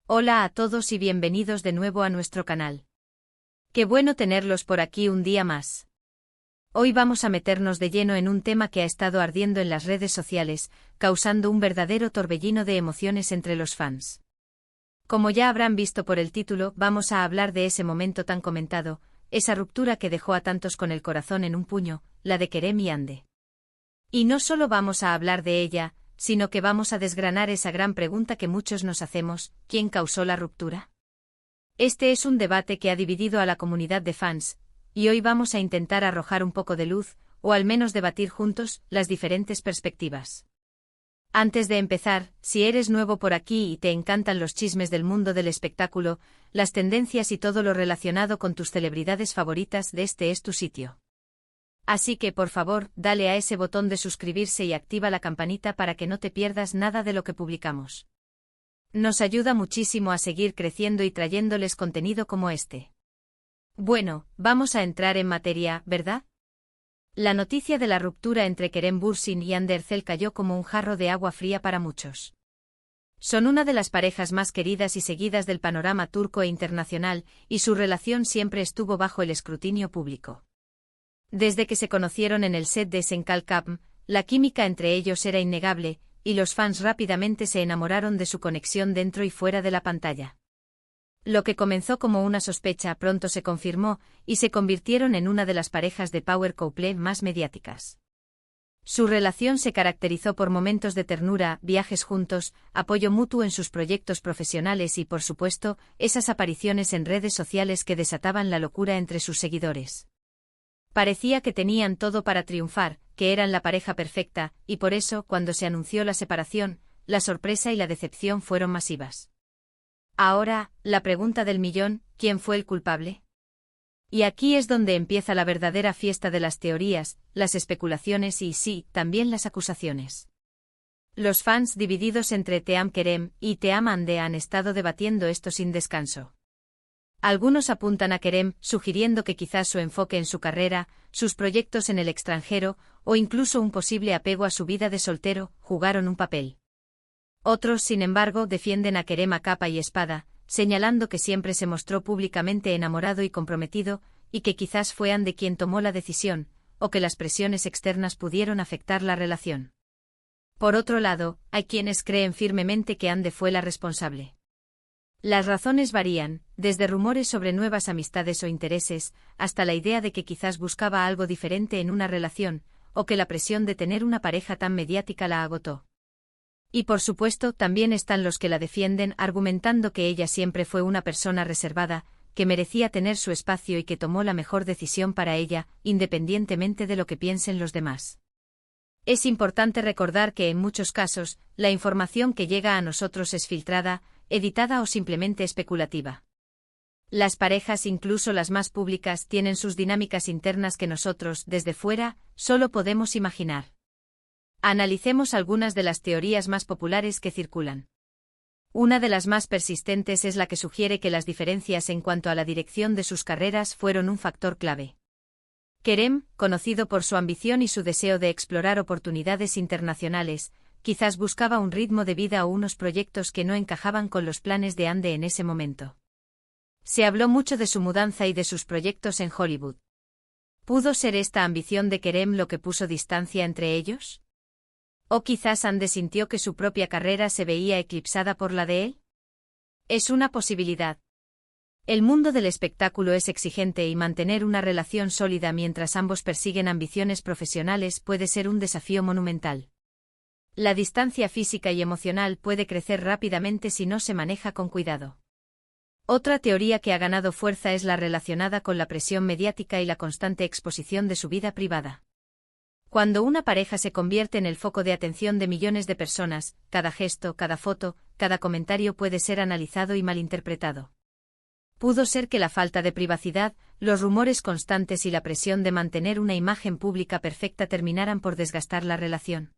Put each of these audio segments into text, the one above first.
Hola a todos y bienvenidos de nuevo a nuestro canal. Qué bueno tenerlos por aquí un día más. Hoy vamos a meternos de lleno en un tema que ha estado ardiendo en las redes sociales, causando un verdadero torbellino de emociones entre los fans. Como ya habrán visto por el título, vamos a hablar de ese momento tan comentado, esa ruptura que dejó a tantos con el corazón en un puño, la de Kerem y Hande. Y no solo vamos a hablar de ella, sino que vamos a desgranar esa gran pregunta que muchos nos hacemos: ¿quién causó la ruptura? Este es un debate que ha dividido a la comunidad de fans, y hoy vamos a intentar arrojar un poco de luz, o al menos debatir juntos, las diferentes perspectivas. Antes de empezar, si eres nuevo por aquí y te encantan los chismes del mundo del espectáculo, las tendencias y todo lo relacionado con tus celebridades favoritas, este es tu sitio. Así que por favor, dale a ese botón de suscribirse y activa la campanita para que no te pierdas nada de lo que publicamos. Nos ayuda muchísimo a seguir creciendo y trayéndoles contenido como este. Bueno, vamos a entrar en materia, ¿verdad? La noticia de la ruptura entre Kerem Bürsin y Hande Erçel cayó como un jarro de agua fría para muchos. Son una de las parejas más queridas y seguidas del panorama turco e internacional, y su relación siempre estuvo bajo el escrutinio público. Desde que se conocieron en el set de Senkal Kapm, la química entre ellos era innegable, y los fans rápidamente se enamoraron de su conexión dentro y fuera de la pantalla. Lo que comenzó como una sospecha pronto se confirmó, y se convirtieron en una de las parejas de power couple más mediáticas. Su relación se caracterizó por momentos de ternura, viajes juntos, apoyo mutuo en sus proyectos profesionales y, por supuesto, esas apariciones en redes sociales que desataban la locura entre sus seguidores. Parecía que tenían todo para triunfar, que eran la pareja perfecta, y por eso, cuando se anunció la separación, la sorpresa y la decepción fueron masivas. Ahora, la pregunta del millón: ¿quién fue el culpable? Y aquí es donde empieza la verdadera fiesta de las teorías, las especulaciones y, sí, también las acusaciones. Los fans divididos entre Team Kerem y Team Hande han estado debatiendo esto sin descanso. Algunos apuntan a Kerem, sugiriendo que quizás su enfoque en su carrera, sus proyectos en el extranjero, o incluso un posible apego a su vida de soltero, jugaron un papel. Otros, sin embargo, defienden a Kerem a capa y espada, señalando que siempre se mostró públicamente enamorado y comprometido, y que quizás fue Hande quien tomó la decisión, o que las presiones externas pudieron afectar la relación. Por otro lado, hay quienes creen firmemente que Hande fue la responsable. Las razones varían, desde rumores sobre nuevas amistades o intereses, hasta la idea de que quizás buscaba algo diferente en una relación, o que la presión de tener una pareja tan mediática la agotó. Y por supuesto, también están los que la defienden, argumentando que ella siempre fue una persona reservada, que merecía tener su espacio y que tomó la mejor decisión para ella, independientemente de lo que piensen los demás. Es importante recordar que en muchos casos, la información que llega a nosotros es filtrada, editada o simplemente especulativa. Las parejas, incluso las más públicas, tienen sus dinámicas internas que nosotros, desde fuera, solo podemos imaginar. Analicemos algunas de las teorías más populares que circulan. Una de las más persistentes es la que sugiere que las diferencias en cuanto a la dirección de sus carreras fueron un factor clave. Kerem, conocido por su ambición y su deseo de explorar oportunidades internacionales, quizás buscaba un ritmo de vida o unos proyectos que no encajaban con los planes de Hande en ese momento. Se habló mucho de su mudanza y de sus proyectos en Hollywood. ¿Pudo ser esta ambición de Kerem lo que puso distancia entre ellos? ¿O quizás Hande sintió que su propia carrera se veía eclipsada por la de él? Es una posibilidad. El mundo del espectáculo es exigente y mantener una relación sólida mientras ambos persiguen ambiciones profesionales puede ser un desafío monumental. La distancia física y emocional puede crecer rápidamente si no se maneja con cuidado. Otra teoría que ha ganado fuerza es la relacionada con la presión mediática y la constante exposición de su vida privada. Cuando una pareja se convierte en el foco de atención de millones de personas, cada gesto, cada foto, cada comentario puede ser analizado y malinterpretado. Pudo ser que la falta de privacidad, los rumores constantes y la presión de mantener una imagen pública perfecta terminaran por desgastar la relación.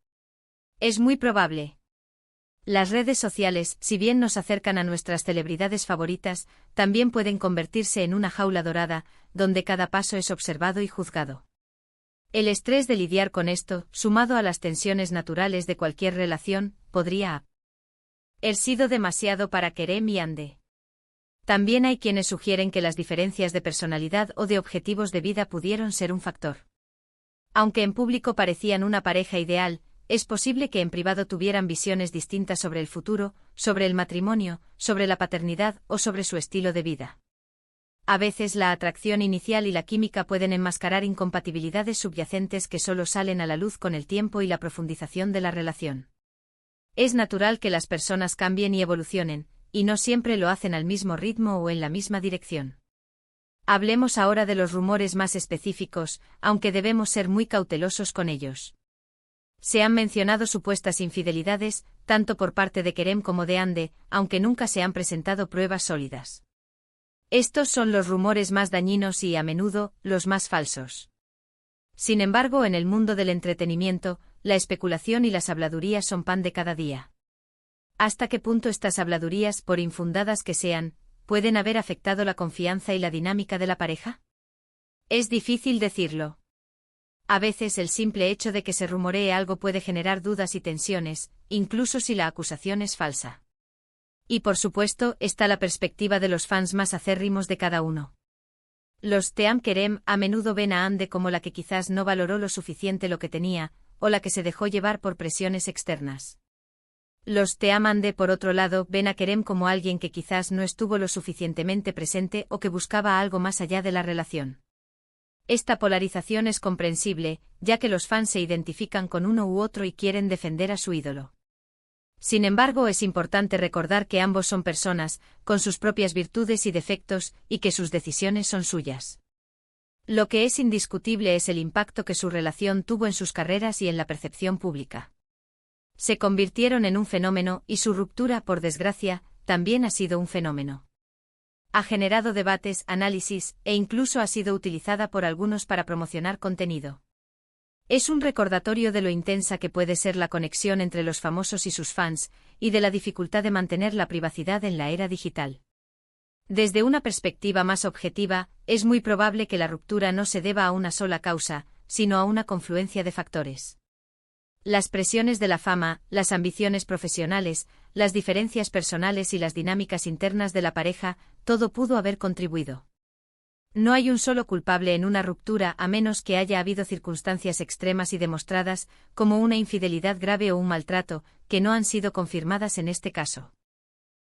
Es muy probable. Las redes sociales, si bien nos acercan a nuestras celebridades favoritas, también pueden convertirse en una jaula dorada, donde cada paso es observado y juzgado. El estrés de lidiar con esto, sumado a las tensiones naturales de cualquier relación, podría He sido demasiado para Kerem y Hande. También hay quienes sugieren que las diferencias de personalidad o de objetivos de vida pudieron ser un factor. Aunque en público parecían una pareja ideal, es posible que en privado tuvieran visiones distintas sobre el futuro, sobre el matrimonio, sobre la paternidad o sobre su estilo de vida. A veces la atracción inicial y la química pueden enmascarar incompatibilidades subyacentes que solo salen a la luz con el tiempo y la profundización de la relación. Es natural que las personas cambien y evolucionen, y no siempre lo hacen al mismo ritmo o en la misma dirección. Hablemos ahora de los rumores más específicos, aunque debemos ser muy cautelosos con ellos. Se han mencionado supuestas infidelidades, tanto por parte de Kerem como de Hande, aunque nunca se han presentado pruebas sólidas. Estos son los rumores más dañinos y, a menudo, los más falsos. Sin embargo, en el mundo del entretenimiento, la especulación y las habladurías son pan de cada día. ¿Hasta qué punto estas habladurías, por infundadas que sean, pueden haber afectado la confianza y la dinámica de la pareja? Es difícil decirlo. A veces el simple hecho de que se rumoree algo puede generar dudas y tensiones, incluso si la acusación es falsa. Y por supuesto está la perspectiva de los fans más acérrimos de cada uno. Los Team Kerem a menudo ven a Hande como la que quizás no valoró lo suficiente lo que tenía, o la que se dejó llevar por presiones externas. Los Team Hande, por otro lado, ven a Kerem como alguien que quizás no estuvo lo suficientemente presente o que buscaba algo más allá de la relación. Esta polarización es comprensible, ya que los fans se identifican con uno u otro y quieren defender a su ídolo. Sin embargo, es importante recordar que ambos son personas, con sus propias virtudes y defectos, y que sus decisiones son suyas. Lo que es indiscutible es el impacto que su relación tuvo en sus carreras y en la percepción pública. Se convirtieron en un fenómeno, y su ruptura, por desgracia, también ha sido un fenómeno. Ha generado debates, análisis, e incluso ha sido utilizada por algunos para promocionar contenido. Es un recordatorio de lo intensa que puede ser la conexión entre los famosos y sus fans, y de la dificultad de mantener la privacidad en la era digital. Desde una perspectiva más objetiva, es muy probable que la ruptura no se deba a una sola causa, sino a una confluencia de factores. Las presiones de la fama, las ambiciones profesionales, las diferencias personales y las dinámicas internas de la pareja, todo pudo haber contribuido. No hay un solo culpable en una ruptura a menos que haya habido circunstancias extremas y demostradas, como una infidelidad grave o un maltrato, que no han sido confirmadas en este caso.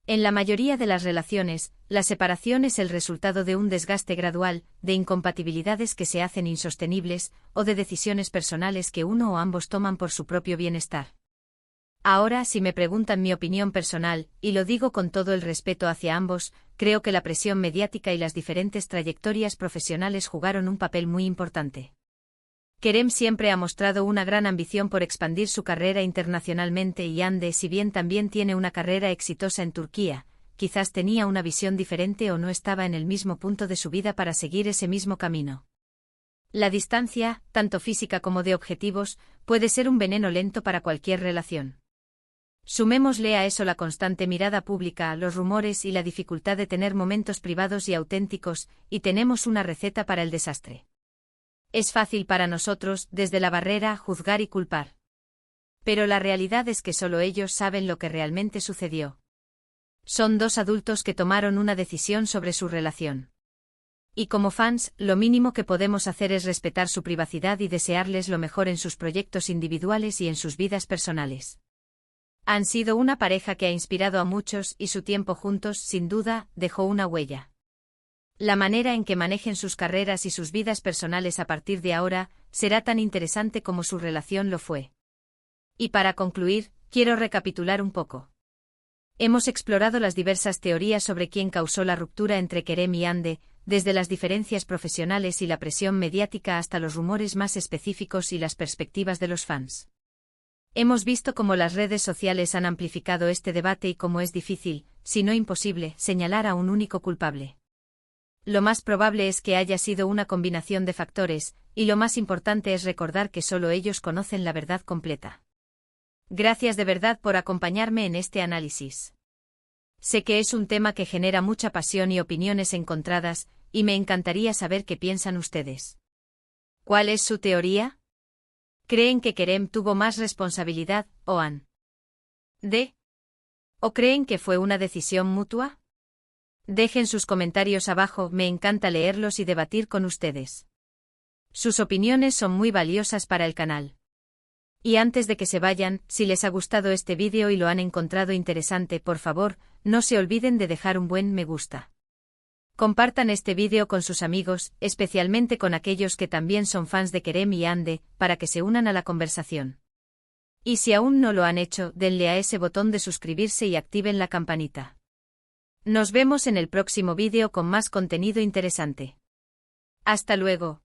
En la mayoría de las relaciones, la separación es el resultado de un desgaste gradual, de incompatibilidades que se hacen insostenibles, o de decisiones personales que uno o ambos toman por su propio bienestar. Ahora, si me preguntan mi opinión personal, y lo digo con todo el respeto hacia ambos, creo que la presión mediática y las diferentes trayectorias profesionales jugaron un papel muy importante. Kerem siempre ha mostrado una gran ambición por expandir su carrera internacionalmente y Hande, si bien también tiene una carrera exitosa en Turquía, quizás tenía una visión diferente o no estaba en el mismo punto de su vida para seguir ese mismo camino. La distancia, tanto física como de objetivos, puede ser un veneno lento para cualquier relación. Sumémosle a eso la constante mirada pública, los rumores y la dificultad de tener momentos privados y auténticos, y tenemos una receta para el desastre. Es fácil para nosotros, desde la barrera, juzgar y culpar. Pero la realidad es que solo ellos saben lo que realmente sucedió. Son dos adultos que tomaron una decisión sobre su relación. Y como fans, lo mínimo que podemos hacer es respetar su privacidad y desearles lo mejor en sus proyectos individuales y en sus vidas personales. Han sido una pareja que ha inspirado a muchos y su tiempo juntos, sin duda, dejó una huella. La manera en que manejen sus carreras y sus vidas personales a partir de ahora será tan interesante como su relación lo fue. Y para concluir, quiero recapitular un poco. Hemos explorado las diversas teorías sobre quién causó la ruptura entre Kerem y Hande, desde las diferencias profesionales y la presión mediática hasta los rumores más específicos y las perspectivas de los fans. Hemos visto cómo las redes sociales han amplificado este debate y cómo es difícil, si no imposible, señalar a un único culpable. Lo más probable es que haya sido una combinación de factores, y lo más importante es recordar que solo ellos conocen la verdad completa. Gracias de verdad por acompañarme en este análisis. Sé que es un tema que genera mucha pasión y opiniones encontradas, y me encantaría saber qué piensan ustedes. ¿Cuál es su teoría? ¿Creen que Kerem tuvo más responsabilidad, o Hande? ¿O creen que fue una decisión mutua? Dejen sus comentarios abajo, me encanta leerlos y debatir con ustedes. Sus opiniones son muy valiosas para el canal. Y antes de que se vayan, si les ha gustado este vídeo y lo han encontrado interesante, por favor, no se olviden de dejar un buen me gusta. Compartan este vídeo con sus amigos, especialmente con aquellos que también son fans de Kerem y Hande, para que se unan a la conversación. Y si aún no lo han hecho, denle a ese botón de suscribirse y activen la campanita. Nos vemos en el próximo vídeo con más contenido interesante. Hasta luego.